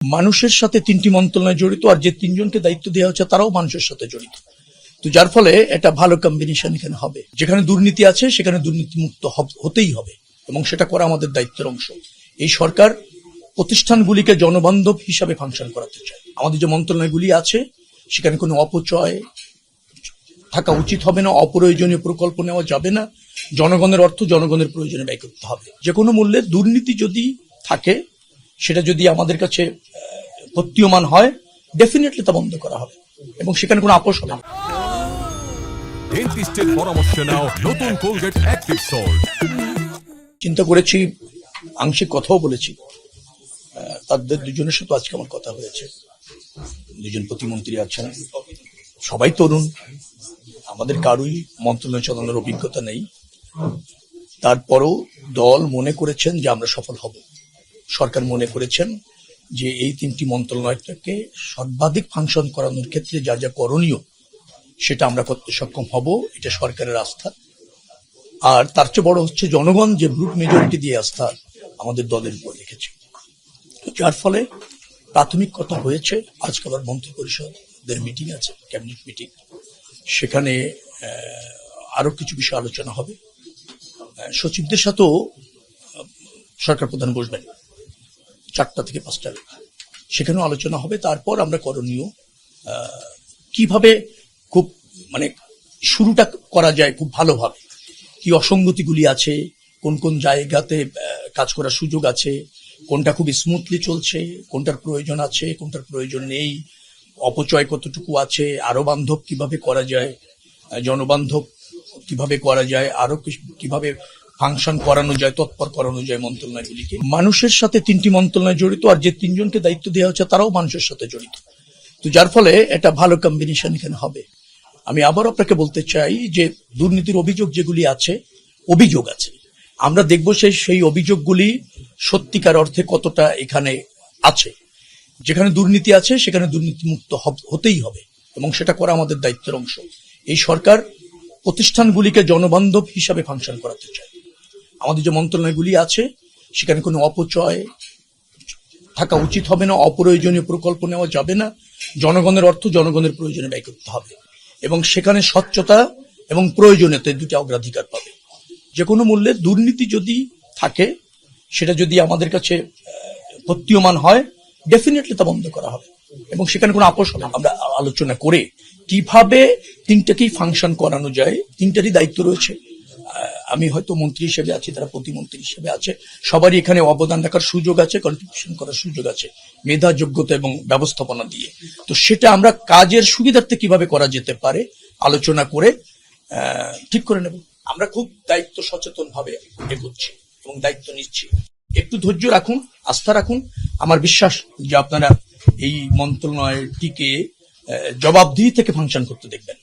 মানুষের সাথে তিনটি মন্ত্রণালয় জড়িত, আর যে তিনজনকে দায়িত্ব দেওয়া হচ্ছে তারাও মানুষের সাথে জড়িত। তো যার ফলে একটা ভালো কম্বিনেশন এখানে হবে। যেখানে দুর্নীতি আছে সেখানে দুর্নীতি মুক্ত হতেই হবে, এবং সেটা করা আমাদের দায়িত্বের অংশ। এই সরকার প্রতিষ্ঠানগুলিকে জনবান্ধব হিসাবে ফাংশন করাতে চায়। আমাদের যে মন্ত্রণালয়গুলি আছে সেখানে কোনো অপচয় থাকা উচিত হবে না, অপ্রয়োজনীয় প্রকল্প নেওয়া যাবে না। জনগণের অর্থ জনগণের প্রয়োজনে ব্যয় করতে হবে। যে কোনো মূল্যে দুর্নীতি যদি থাকে, সেটা যদি আমাদের কাছে প্রতীয়মান হয়, ডেফিনেটলি তা বন্ধ করা হবে, এবং সেখানে কোনো আপোষ হবে না। ডেন্টিস্টের পরামর্শ নাও নতুন কোলগেট অ্যাক্টিভ সল্ট। চিন্তা করেছি, আংশিক কথাও বলেছি। তাদের দুজনের সাথে আজকে আমার কথা হয়েছে। দুজন প্রতিমন্ত্রী আছেন, সবাই তরুণ, আমাদের কারোই মন্ত্রণালয় চালানোর অভিজ্ঞতা নেই। তারপরও দল মনে করেছেন যে আমরা সফল হব। সরকার মনে করেছেন যে এই তিনটি মন্ত্রণালয়টাকে সর্বাধিক ফাংশন করানোর ক্ষেত্রে যা যা করণীয় সেটা আমরা করতে সক্ষম হব, এটা সরকারের আস্থা। আর তার চেয়ে বড় হচ্ছে জনগণ যে ব্রুট মেজরিটি দিয়ে আস্থা আমাদের দলের উপর রেখেছে। যার ফলে প্রাথমিক কথা হয়েছে, আজকে আবার মন্ত্রী পরিষদের মিটিং আছে, ক্যাবিনেট মিটিং। সেখানে আরো কিছু বিষয় আলোচনা হবে। সচিবদের সাথেও সরকার প্রধান বসবেন 4টা থেকে 5টা, সেখানেও আলোচনা হবে। তারপর আমরা করণীয় কিভাবে খুব শুরুটা করা যায় খুব ভালোভাবে, কি অসঙ্গতিগুলি আছে, কোন কোন জায়গাতে কাজ করার সুযোগ আছে, কোনটা খুব স্মুথলি চলছে, কোনটার প্রয়োজন আছে, কোনটার প্রয়োজন নেই, অপচয় কতটুকু আছে, আরো বান্ধব কিভাবে করা যায়, জনবান্ধব কিভাবে করা যায়, আরো কিভাবে ফাংশন করানো যায়, তৎপর করানো যায় মন্ত্রণালয়গুলিকে। মানুষের সাথে তিনটি মন্ত্রণালয় জড়িত, আর যে তিনজনকে দায়িত্ব দেওয়া হচ্ছে তারাও মানুষের সাথে জড়িত। তো যার ফলে একটা ভালো কম্বিনেশন এখানে হবে। আমি আবার আপনাকে বলতে চাই যে দুর্নীতির অভিযোগ যেগুলি আছে, অভিযোগ আছে, আমরা দেখব সেই অভিযোগগুলি সত্যিকার অর্থে কতটা এখানে আছে। যেখানে দুর্নীতি আছে সেখানে দুর্নীতি মুক্ত হতেই হবে, এবং সেটা করা আমাদের দায়িত্বের অংশ। এই সরকার প্রতিষ্ঠানগুলিকে জনবান্ধব হিসাবে ফাংশন করাতে চায়। আমাদের যে মন্ত্রণালয়গুলি আছে সেখানে কোনো অপচয় থাকা উচিত হবে না, অপ্রয়োজনীয় প্রকল্প নেওয়া যাবে না। জনগণের অর্থ জনগণের প্রয়োজনে ব্যয় করতে হবে, এবং সেখানে স্বচ্ছতা এবং প্রয়োজনীয়তা দুটি অগ্রাধিকার পাবে। যে কোনো মূল্যে দুর্নীতি যদি থাকে, সেটা যদি আমাদের কাছে প্রতীয়মান হয়, ডেফিনেটলি তা বন্ধ করা হবে, এবং সেখানে কোনো আপোষ হবে না। আমরা আলোচনা করে কিভাবে তিনটাকেই ফাংশন করানো যায়, তিনটারই দায়িত্ব রয়েছে। আমি হয়তো মন্ত্রী হিসেবে আছি, তারা প্রতিমন্ত্রী হিসেবে আছে, সবারই এখানে অবদান রাখার সুযোগ আছে, কন্ট্রিবিউশন করার সুযোগ আছে, মেধা, যোগ্যতা এবং ব্যবস্থাপনা দিয়ে। তো সেটা আমরা কাজের সুবিধার্থে কিভাবে করা যেতে পারে আলোচনা করে ঠিক করে নেব। আমরা খুব দায়িত্ব সচেতন ভাবে এগোচ্ছি এবং দায়িত্ব নিচ্ছি। একটু ধৈর্য রাখুন, আস্থা রাখুন। আমার বিশ্বাস যে আপনারা এই মন্ত্রণালয়টিকে জবাবদিহি থেকে ফাংশন করতে দেখবেন।